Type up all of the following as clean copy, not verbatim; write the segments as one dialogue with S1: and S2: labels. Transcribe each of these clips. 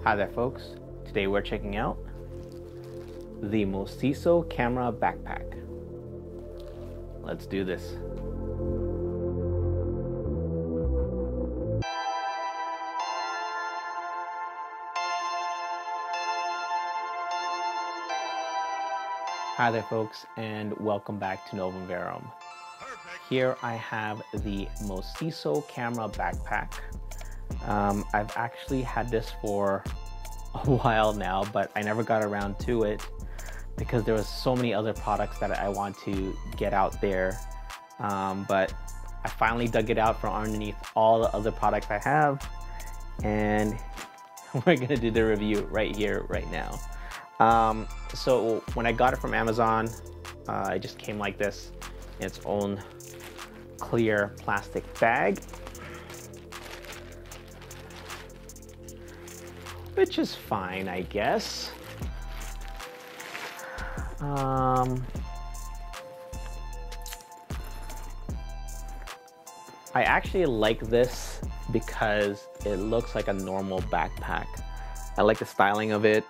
S1: Hi there folks, today we're checking out the MOSISO camera backpack. Let's do this. Hi there folks, and welcome back to Novum Verum. Here I have the MOSISO camera backpack. I've actually had this for a while now, but I never got around to it because there was so many other products that I want to get out there. But I finally dug it out from underneath all the other products I have, and we're gonna do the review right here, right now. So when I got it from Amazon, it just came like this in its own clear plastic bag, which is fine, I guess. I actually like this because it looks like a normal backpack. I like the styling of it,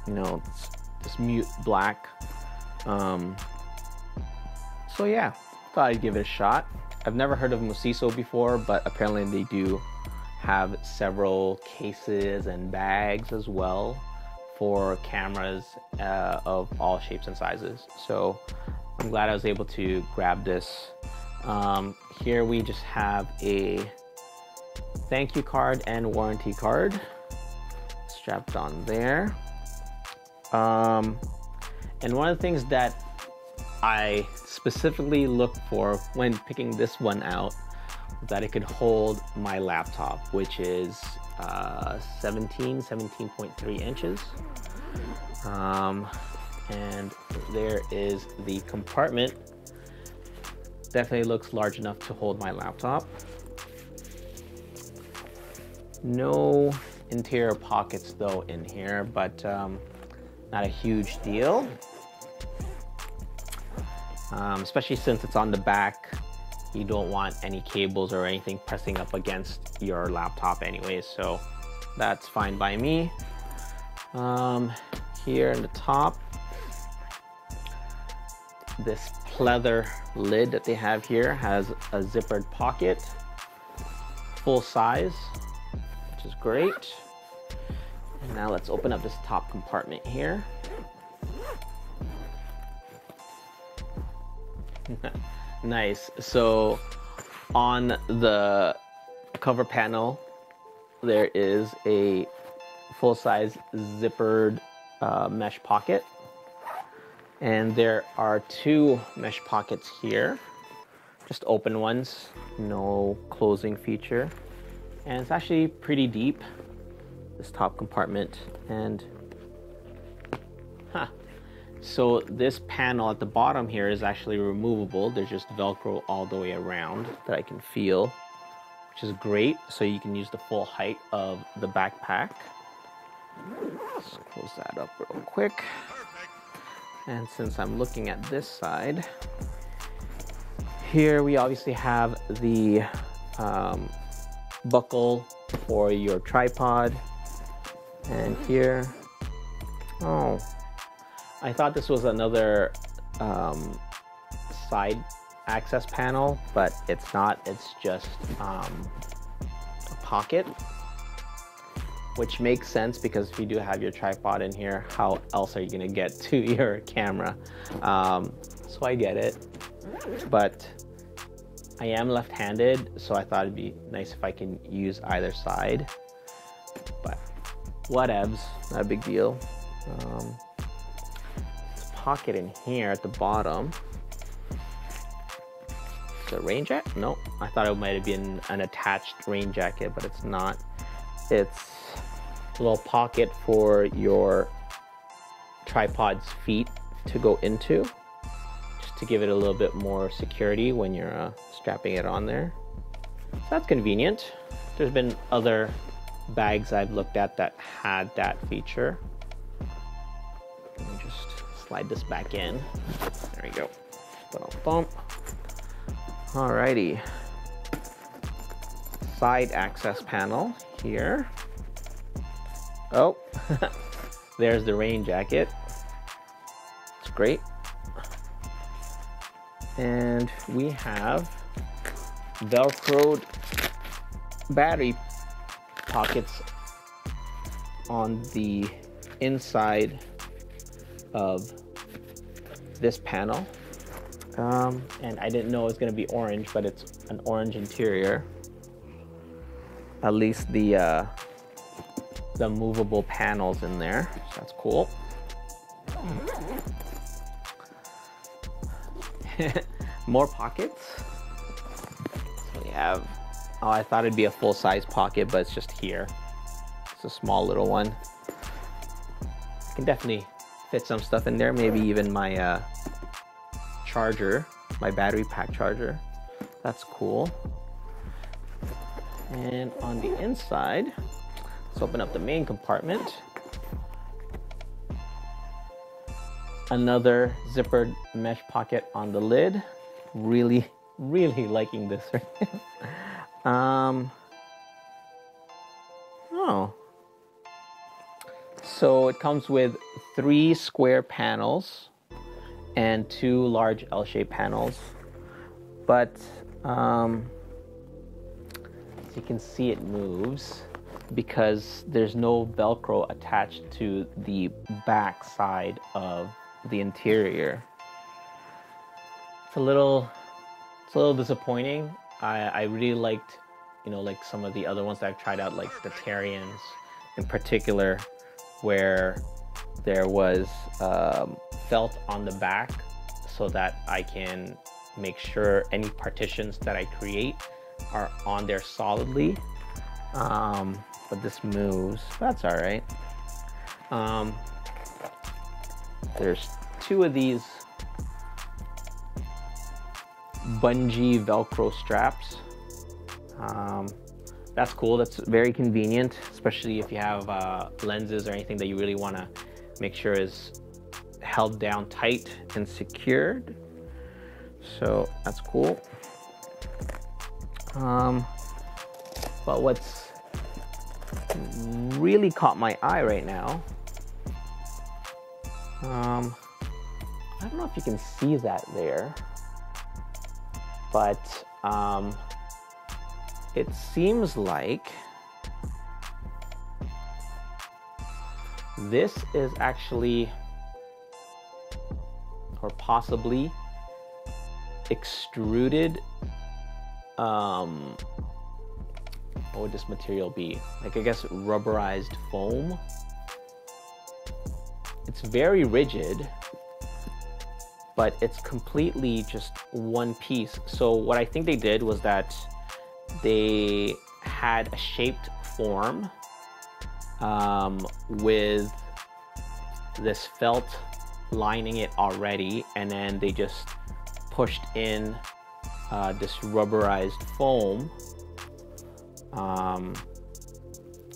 S1: you know, it's this mute black. So yeah, thought I'd give it a shot. I've never heard of MOSISO before, but apparently they do have several cases and bags as well for cameras of all shapes and sizes. So I'm glad I was able to grab this. Here we just have a thank you card and warranty card strapped on there. And one of the things that I specifically looked for when picking this one out was that it could hold my laptop, which is 17.3 inches. And there is the compartment. Definitely looks large enough to hold my laptop. No interior pockets though in here, but not a huge deal. Especially since it's on the back, you don't want any cables or anything pressing up against your laptop anyways, so that's fine by me. Here in the top, this pleather lid that they have here has a zippered pocket, full size, which is great. And now let's open up this top compartment here. Nice. So on the cover panel, there is a full-size zippered mesh pocket, and there are two mesh pockets here, just open ones, no closing feature, and it's actually pretty deep, this top compartment. And so this panel at the bottom here is actually removable. There's just Velcro all the way around that I can feel, which is great. So you can use the full height of the backpack. Let's close that up real quick. And since I'm looking at this side, here we obviously have the buckle for your tripod. And here, oh, I thought this was another side access panel, but it's not. It's just a pocket, which makes sense because if you do have your tripod in here, how else are you gonna get to your camera? So I get it, but I am left-handed, so I thought it'd be nice if I can use either side, but whatevs, not a big deal. Pocket in here at the bottom. The rain jacket? No, I thought it might have been an attached rain jacket, but it's not. It's a little pocket for your tripod's feet to go into, just to give it a little bit more security when you're strapping it on there. So that's convenient. There's been other bags I've looked at that had that feature. Let me just slide this back in. There we go. Bump. Alrighty. Side access panel here. Oh, there's the rain jacket. It's great. And we have Velcroed battery pockets on the inside of this panel. And I didn't know it was going to be orange, but it's an orange interior. At least the movable panels in there, so that's cool. More pockets. So we have, oh, I thought it'd be a full-size pocket, but it's just here. It's a small little one. I can definitely fit some stuff in there, maybe even my charger, my battery pack charger. That's cool. And on the inside, let's open up the main compartment. Another zippered mesh pocket on the lid. Really liking this right now. Oh. So it comes with 3 square panels and 2 large L-shaped panels. But as you can see, it moves because there's no Velcro attached to the back side of the interior. It's a little disappointing. I really liked, like some of the other ones that I've tried out, like the Tarians in particular, where there was felt on the back so that I can make sure any partitions that I create are on there solidly. But this moves. That's all right. There's 2 of these bungee Velcro straps. That's cool. That's very convenient, especially if you have lenses or anything that you really want to make sure is held down tight and secured. So that's cool. But what's really caught my eye right now, I don't know if you can see that there, but it seems like this is actually, or possibly, extruded, what would this material be? Like, I guess rubberized foam. It's very rigid, but it's completely just one piece. So what I think they did was that they had a shaped form with this felt lining it already, and then they just pushed in this rubberized foam and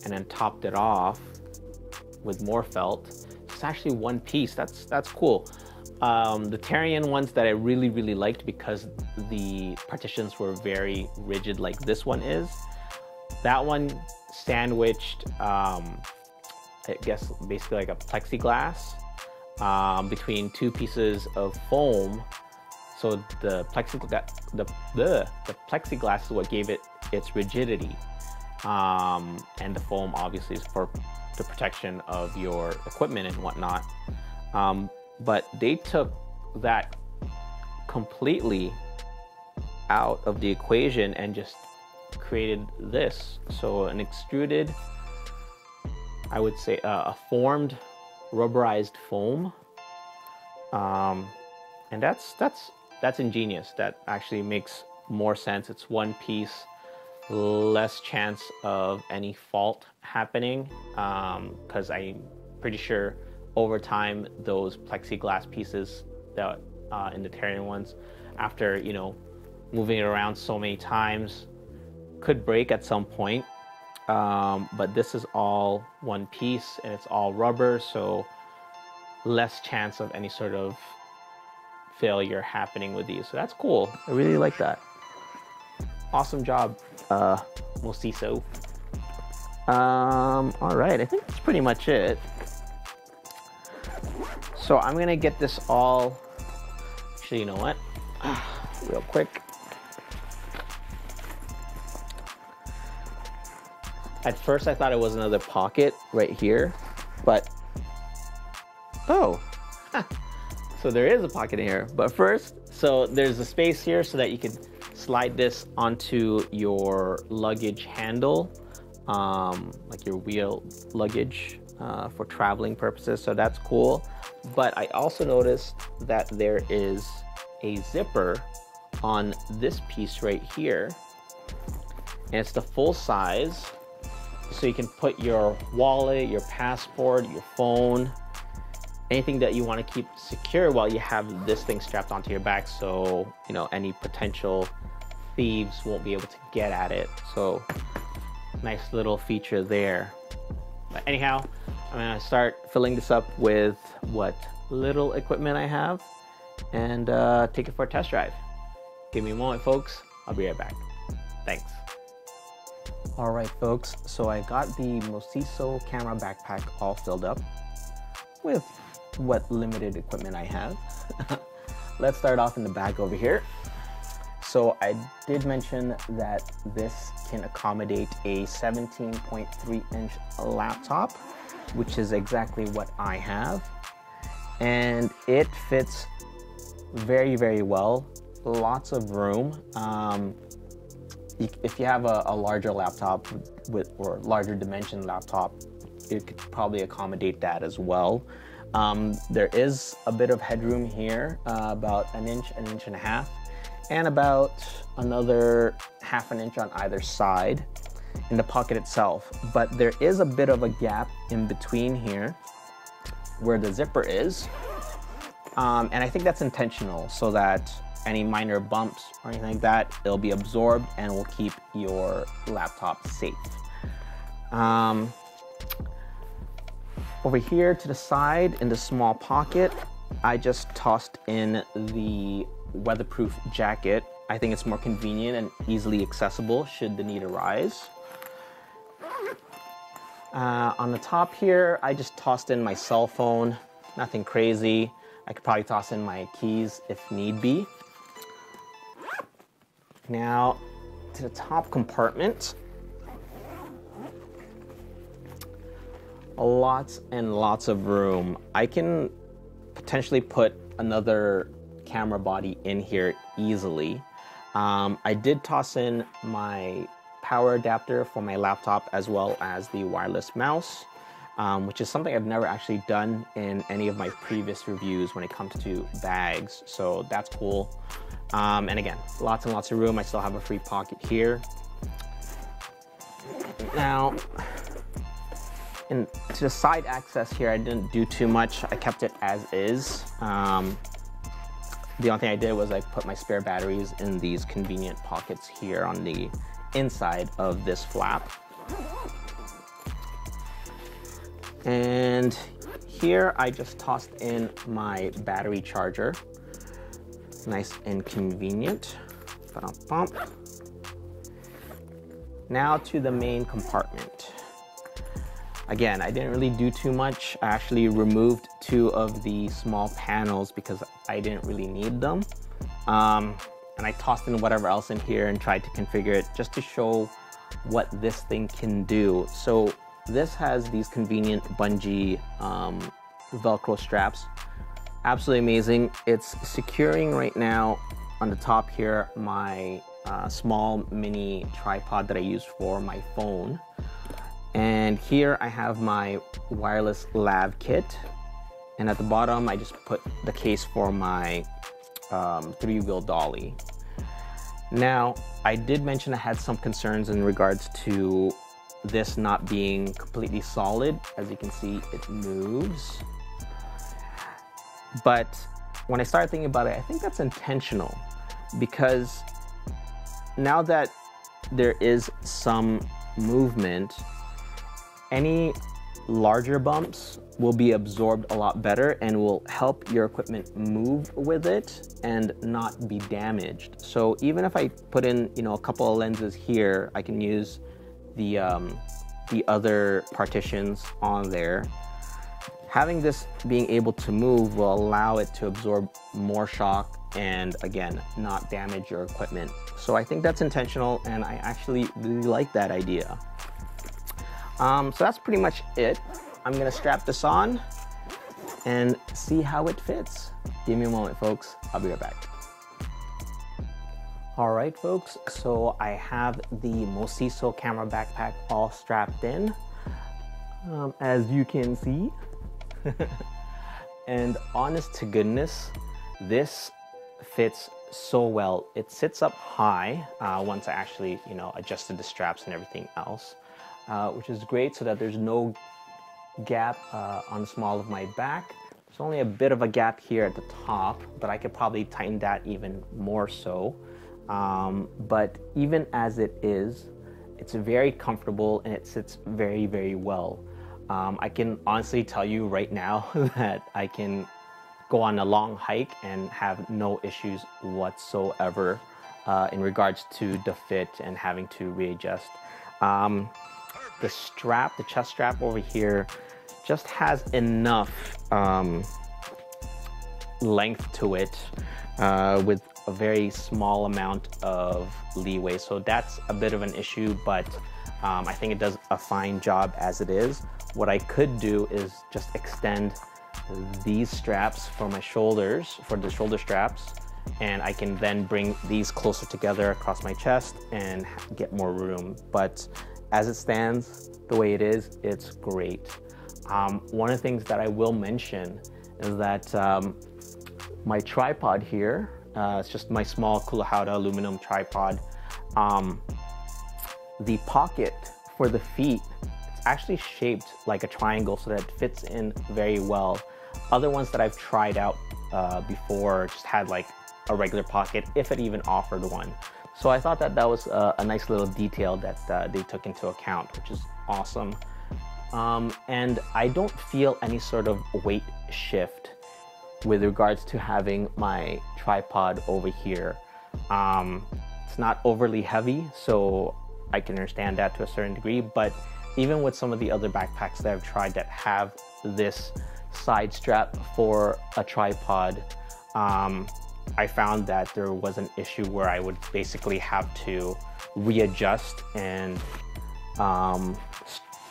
S1: then topped it off with more felt. It's actually one piece. That's cool. The Tarian ones that I really liked because the partitions were very rigid, like this one is. That one sandwiched, I guess basically like a plexiglass between 2 pieces of foam. So the plexiglass is what gave it its rigidity, and the foam obviously is for the protection of your equipment and whatnot. But they took that completely out of the equation and just created this. So an extruded, I would say a formed rubberized foam. And that's ingenious. That actually makes more sense. It's one piece, less chance of any fault happening, because I'm pretty sure over time those plexiglass pieces that in the Tarian ones, after moving it around so many times, could break at some point. But this is all one piece and it's all rubber, so less chance of any sort of failure happening with these. So that's cool. I really like that. Awesome job, MOSISO. All right, I think that's pretty much it. So I'm gonna get this all, actually, you know what? Real quick. At first I thought it was another pocket right here, but, oh, so there is a pocket in here. But first, so there's a space here so that you can slide this onto your luggage handle, like your wheel luggage for traveling purposes, so that's cool. But I also noticed that there is a zipper on this piece right here, and it's the full size. So you can put your wallet, your passport, your phone, anything that you want to keep secure while you have this thing strapped onto your back, so you know any potential thieves won't be able to get at it. So nice little feature there. But anyhow, I'm gonna start filling this up with what little equipment I have and take it for a test drive. Give me a moment, folks. I'll be right back. Thanks. All right, folks, so I got the MOSISO camera backpack all filled up with what limited equipment I have. Let's start off in the back over here. So I did mention that this can accommodate a 17.3-inch laptop, which is exactly what I have. And it fits very, very well. Lots of room. If you have a larger laptop or larger dimension laptop, it could probably accommodate that as well. There is a bit of headroom here, about an inch and a half, and about another half an inch on either side in the pocket itself. But there is a bit of a gap in between here where the zipper is. And I think that's intentional so that any minor bumps or anything like that, it'll be absorbed and will keep your laptop safe. Over here to the side in the small pocket, I just tossed in the weatherproof jacket. I think it's more convenient and easily accessible should the need arise. On the top here, I just tossed in my cell phone, nothing crazy. I could probably toss in my keys if need be. Now, to the top compartment, lots and lots of room. I can potentially put another camera body in here easily. I did toss in my power adapter for my laptop as well as the wireless mouse, which is something I've never actually done in any of my previous reviews when it comes to bags, so that's cool. And again, lots and lots of room. I still have a free pocket here. Now, to the side access here, I didn't do too much. I kept it as is. The only thing I did was I put my spare batteries in these convenient pockets here on the inside of this flap. And here I just tossed in my battery charger. Nice and convenient. Ba-dum-bum. Now to the main compartment. Again, I didn't really do too much. I actually removed 2 of the small panels because I didn't really need them. And I tossed in whatever else in here and tried to configure it just to show what this thing can do. So this has these convenient bungee Velcro straps. Absolutely amazing. It's securing right now on the top here my small mini tripod that I use for my phone. And here I have my wireless lav kit. And at the bottom, I just put the case for my 3-wheel dolly. Now, I did mention I had some concerns in regards to this not being completely solid. As you can see, it moves. But when I started thinking about it, I think that's intentional, because now that there is some movement, any larger bumps will be absorbed a lot better and will help your equipment move with it and not be damaged. So even if I put in, a couple of lenses here, I can use the the other partitions on there. Having this being able to move will allow it to absorb more shock and, again, not damage your equipment. So I think that's intentional, and I actually really like that idea. So that's pretty much it. I'm gonna strap this on and see how it fits. Give me a moment, folks. I'll be right back. All right, folks, so I have the MOSISO camera backpack all strapped in, as you can see. And honest to goodness, this fits so well. It sits up high once I actually, adjusted the straps and everything else, which is great so that there's no gap on the small of my back. There's only a bit of a gap here at the top, but I could probably tighten that even more so. But even as it is, it's very comfortable and it sits very, very well. I can honestly tell you right now that I can go on a long hike and have no issues whatsoever in regards to the fit and having to readjust. The strap, the chest strap over here, just has enough length to it with a very small amount of leeway. So that's a bit of an issue, but I think it does a fine job as it is. What I could do is just extend these straps for my shoulders, for the shoulder straps, and I can then bring these closer together across my chest and get more room. But as it stands, the way it is, it's great. One of the things that I will mention is that my tripod here, it's just my small Kulahauda aluminum tripod. The pocket for the feet, it's actually shaped like a triangle so that it fits in very well. Other ones that I've tried out before just had like a regular pocket, if it even offered one. So I thought that that was a nice little detail that they took into account, which is awesome. And I don't feel any sort of weight shift with regards to having my tripod over here. It's not overly heavy, so I can understand that to a certain degree, but even with some of the other backpacks that I've tried that have this side strap for a tripod, I found that there was an issue where I would basically have to readjust and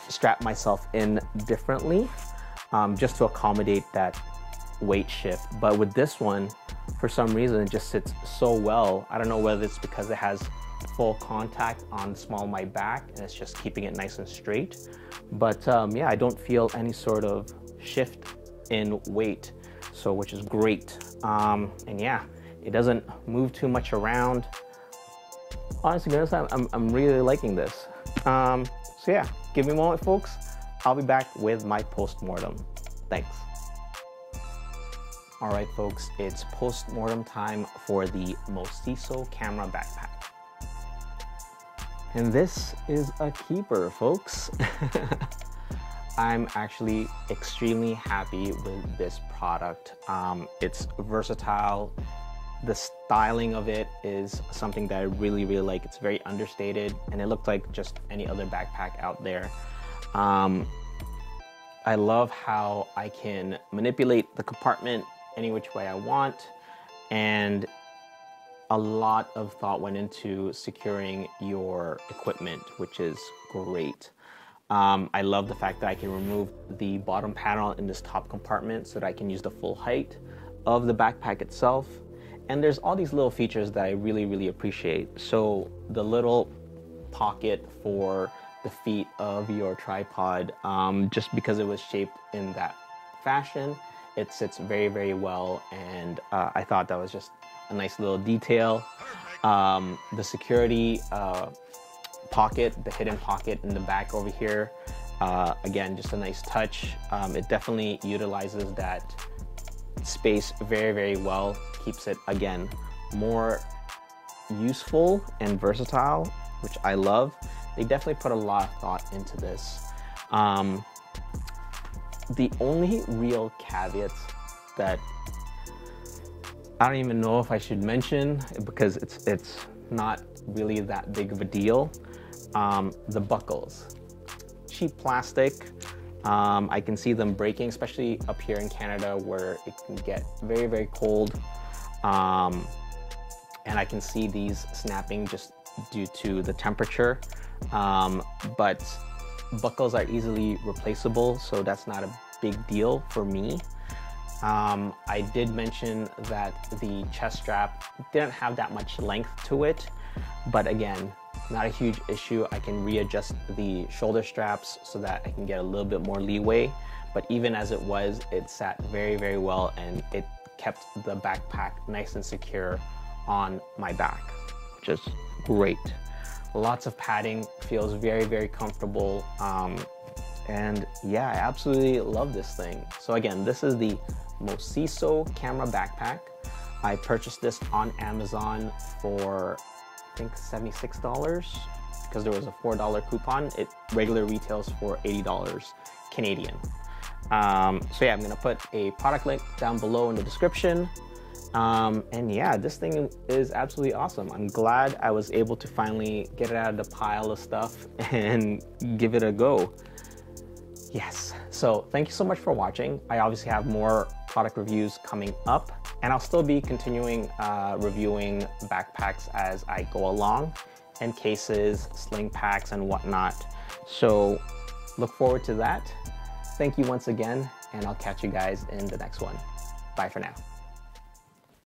S1: strap myself in differently just to accommodate that weight shift. But with this one, for some reason, it just sits so well. I don't know whether it's because it has full contact on the small of my back and it's just keeping it nice and straight. But yeah, I don't feel any sort of shift in weight, so which is great. And yeah, it doesn't move too much around. Honestly, I'm really liking this. So yeah, give me a moment, folks. I'll be back with my post-mortem. Thanks. All right, folks, it's post-mortem time for the MOSISO camera backpack. And this is a keeper, folks. I'm actually extremely happy with this product. It's versatile. The styling of it is something that I really, really like. It's very understated, and it looked like just any other backpack out there. I love how I can manipulate the compartment any which way I want, and a lot of thought went into securing your equipment, which is great. I love the fact that I can remove the bottom panel in this top compartment so that I can use the full height of the backpack itself. And there's all these little features that I really, really appreciate. So the little pocket for the feet of your tripod, just because it was shaped in that fashion, it sits very, very well. And I thought that was just a nice little detail. The security pocket, the hidden pocket in the back over here, again, just a nice touch. It definitely utilizes that space very, very well. Keeps it, again, more useful and versatile, which I love. They definitely put a lot of thought into this. The only real caveats that I don't even know if I should mention, because it's not really that big of a deal, the buckles. cheap plastic. I can see them breaking, especially up here in Canada where it can get very, very cold. And I can see these snapping just due to the temperature. But buckles are easily replaceable, so that's not a big deal for me. I did mention that the chest strap didn't have that much length to it, but again, not a huge issue. I can readjust the shoulder straps so that I can get a little bit more leeway, but even as it was, it sat very, very well, and it kept the backpack nice and secure on my back, which is great. Lots of padding, feels very, very comfortable. And yeah, I absolutely love this thing. So again, this is the MOSISO camera backpack. I purchased this on Amazon for, I think, $76 because there was a $4 coupon. It regular retails for $80 Canadian. So yeah, I'm gonna put a product link down below in the description. And yeah, this thing is absolutely awesome. I'm glad I was able to finally get it out of the pile of stuff and give it a go. Yes, so thank you so much for watching. I obviously have more product reviews coming up, and I'll still be continuing reviewing backpacks as I go along, and cases, sling packs, and whatnot. So look forward to that. Thank you once again, and I'll catch you guys in the next one. Bye for now.